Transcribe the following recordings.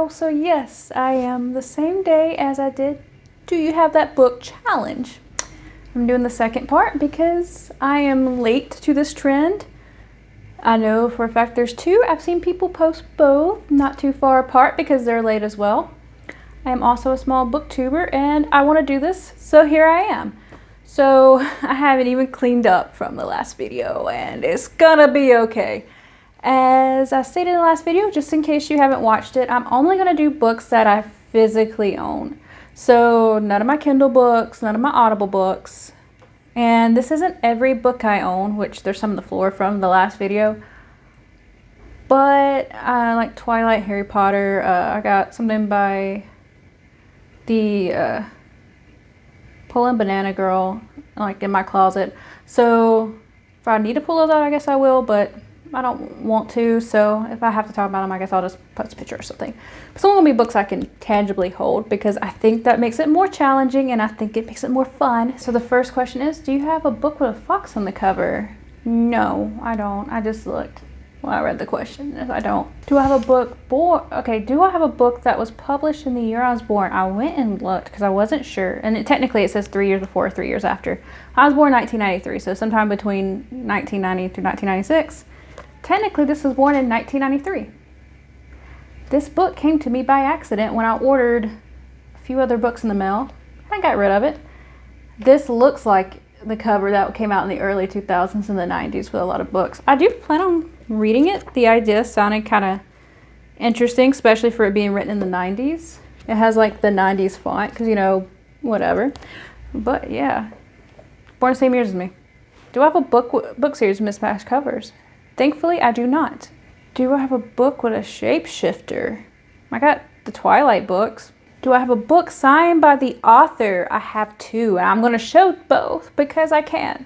tomorrow. So yes, I am the same day as I did Do You Have That Book challenge. I'm doing the second part because I am late to this trend. I know for a fact there's two. I've seen people post both, not too far apart because they're late as well. I am also a small booktuber and I want to do this, so here I am. So I haven't even cleaned up from the last video and it's gonna be okay. As I stated in the last video, just in case you haven't watched it, I'm only gonna do books that I physically own. So none of my Kindle books, none of my Audible books. And this isn't every book I own, which there's some on the floor from the last video. But I like Twilight, Harry Potter. I got something by the Pullin' Banana Girl, like in my closet. So if I need to pull those out, I guess I will, but I don't want to. So if I have to talk about them, I guess I'll just post a picture or something. But some of them will be books I can tangibly hold because I think that makes it more challenging and I think it makes it more fun. So the first question is, do you have a book with a fox on the cover? No, I don't. I just looked when I read the question. If I don't. Do I have a book do I have a book that was published in the year I was born? I went and looked because I wasn't sure. And technically it says 3 years before or 3 years after. I was born in 1993, so sometime between 1990 through 1996. Technically, this was born in 1993. This book came to me by accident when I ordered a few other books in the mail. I got rid of it. This looks like the cover that came out in the early 2000s and the 90s with a lot of books. I do plan on reading it. The idea sounded kind of interesting, especially for it being written in the 90s. It has like the 90s font because, you know, whatever. But yeah, born the same year as me. Do I have a book series with mismatched covers? Thankfully, I do not. Do I have a book with a shapeshifter? I got the Twilight books. Do I have a book signed by the author? I have two, and I'm going to show both because I can.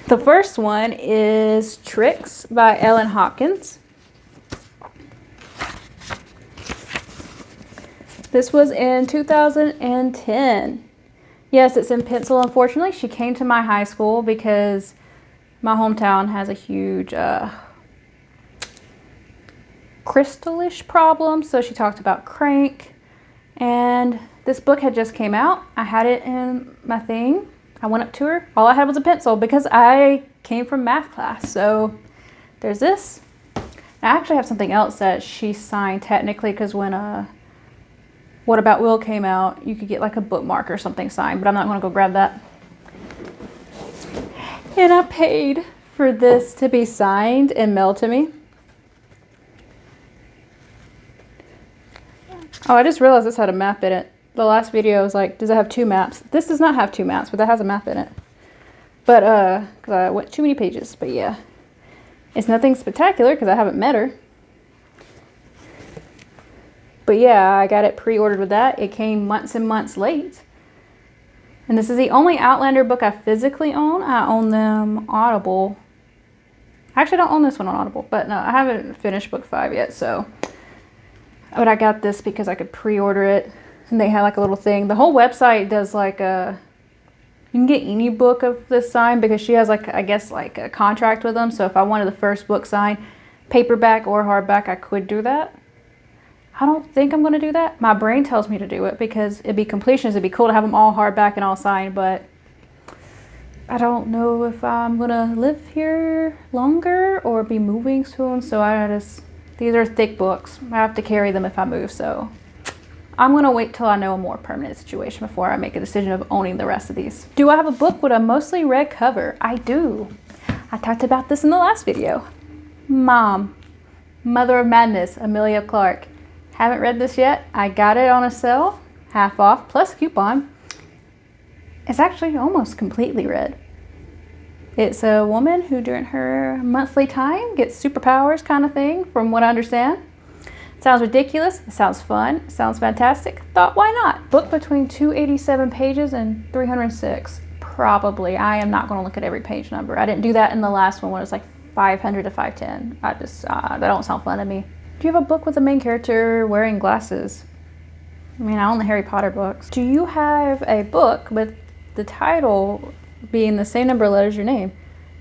The first one is Tricks by Ellen Hopkins. This was in 2010. Yes, it's in pencil. Unfortunately, she came to my high school because my hometown has a huge crystalish problem. So she talked about crank. And this book had just came out. I had it in my thing. I went up to her. All I had was a pencil because I came from math class. So there's this. I actually have something else that she signed technically because when What About Will came out, you could get like a bookmark or something signed, but I'm not going to go grab that. And I paid for this to be signed and mailed to me. Oh, I just realized this had a map in it. The last video was like, does it have two maps? This does not have two maps, but that has a map in it. But, because I went too many pages, but yeah. It's nothing spectacular because I haven't met her. But yeah, I got it pre-ordered with that. It came months and months late. And this is the only Outlander book I physically own. I own them Audible. I actually don't own this one on Audible, but no, I haven't finished book 5 yet, so. But I got this because I could pre-order it. And they had like a little thing. The whole website does like you can get any book of this signed because she has like, I guess like a contract with them. So if I wanted the first book signed, paperback or hardback, I could do that. I don't think I'm going to do that. My brain tells me to do it because it'd be completions. It'd be cool to have them all hardback and all signed, but I don't know if I'm going to live here longer or be moving soon. So these are thick books. I have to carry them if I move. So I'm going to wait till I know a more permanent situation before I make a decision of owning the rest of these. Do I have a book with a mostly red cover? I do. I talked about this in the last video. Mom, Mother of Madness, Amelia Clark. Haven't read this yet. I got it on a sale, half off, plus coupon. It's actually almost completely read. It's a woman who during her monthly time gets superpowers kind of thing, from what I understand. It sounds ridiculous. It sounds fun. It sounds fantastic. Thought, why not? Book between 287 pages and 306. Probably. I am not going to look at every page number. I didn't do that in the last one when it was like 500 to 510. I just, that don't sound fun to me. Do you have a book with the main character wearing glasses? I mean, I own the Harry Potter books. Do you have a book with the title being the same number of letters as your name?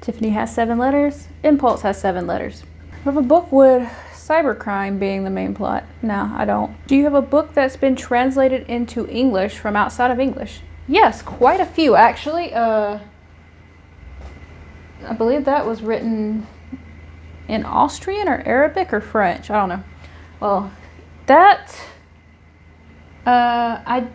Tiffany has 7 letters. Impulse has 7 letters. I have a book with cybercrime being the main plot. No, I don't. Do you have a book that's been translated into English from outside of English? Yes, quite a few actually. I believe that was written in Austrian or Arabic or French. I don't know. Well, that I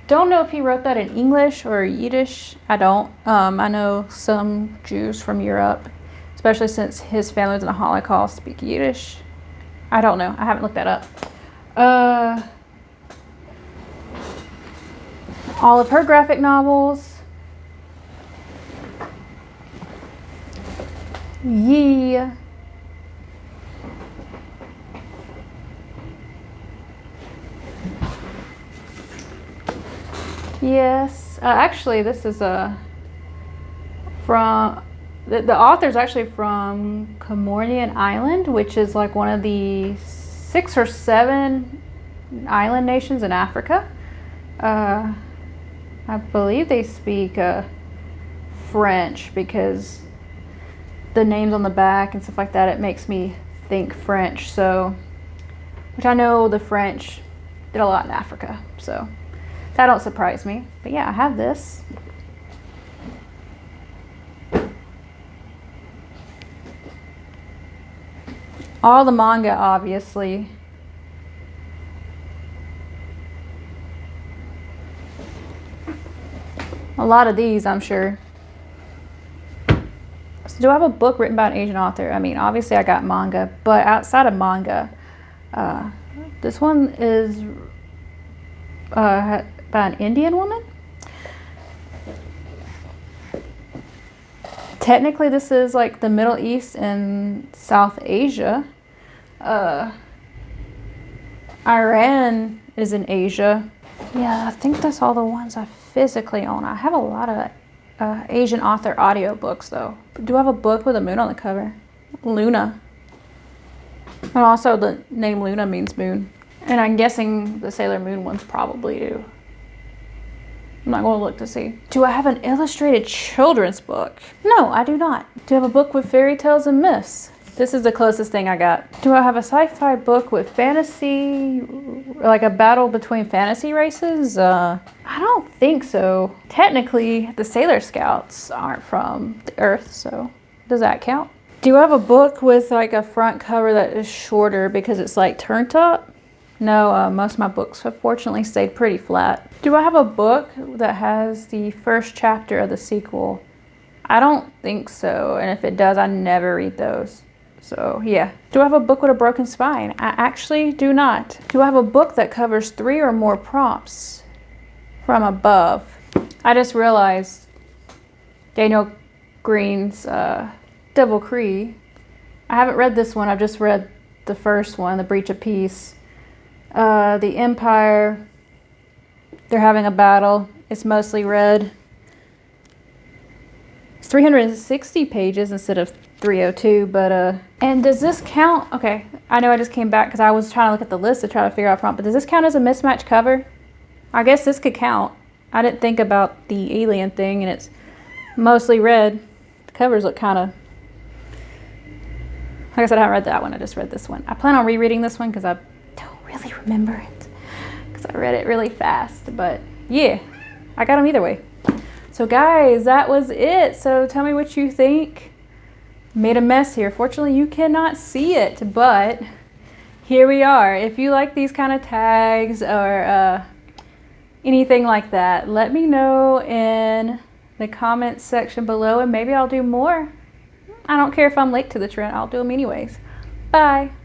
don't know if he wrote that in English or Yiddish. I don't. I know some Jews from Europe, especially since his family was in the Holocaust, speak Yiddish. I don't know. I haven't looked that up. All of her graphic novels. Yeah. Yes. Actually, this is from the author's actually from Comorian Island, which is like one of the 6 or 7 island nations in Africa. I believe they speak French because the names on the back and stuff like that, it makes me think French. So, which I know the French did a lot in Africa, so that don't surprise me. But yeah, I have this. All the manga, obviously. A lot of these, I'm sure. So do I have a book written by an Asian author? I mean, obviously I got manga, but outside of manga, this one is by an Indian woman. Technically, this is like the Middle East and South Asia. Iran is in Asia. Yeah, I think that's all the ones I physically own. I have a lot of Asian author audiobooks though. Do I have a book with a moon on the cover? Luna. And also the name Luna means moon. And I'm guessing the Sailor Moon ones probably do. I'm not going to look to see. Do I have an illustrated children's book? No, I do not. Do I have a book with fairy tales and myths? This is the closest thing I got. Do I have a sci-fi book with fantasy, like a battle between fantasy races? I don't think so. Technically, the Sailor Scouts aren't from the Earth, so does that count? Do I have a book with like a front cover that is shorter because it's like turned up? No, most of my books have fortunately stayed pretty flat. Do I have a book that has the first chapter of the sequel? I don't think so, and if it does, I never read those. So yeah. Do I have a book with a broken spine? I actually do not. Do I have a book that covers 3 or more prompts from above? I just realized Daniel Green's Devil Cree. I haven't read this one. I've just read the first one, The Breach of Peace. The Empire, they're having a battle. It's mostly red. It's 360 pages instead of 302, but and does this count? Okay, I know I just came back because I was trying to look at the list to try to figure out prompt, but does this count as a mismatched cover? I guess this could count. I didn't think about the alien thing, and it's mostly red. The covers look kind of, like I said, I haven't read that one. I just read this one. I plan on rereading this one because I don't really remember it because I read it really fast, but yeah, I got them either way. So guys, that was it. So tell me what you think. Made a mess here. Fortunately, you cannot see it, but here we are. If you like these kind of tags or anything like that, let me know in the comments section below and maybe I'll do more. I don't care if I'm late to the trend. I'll do them anyways. Bye.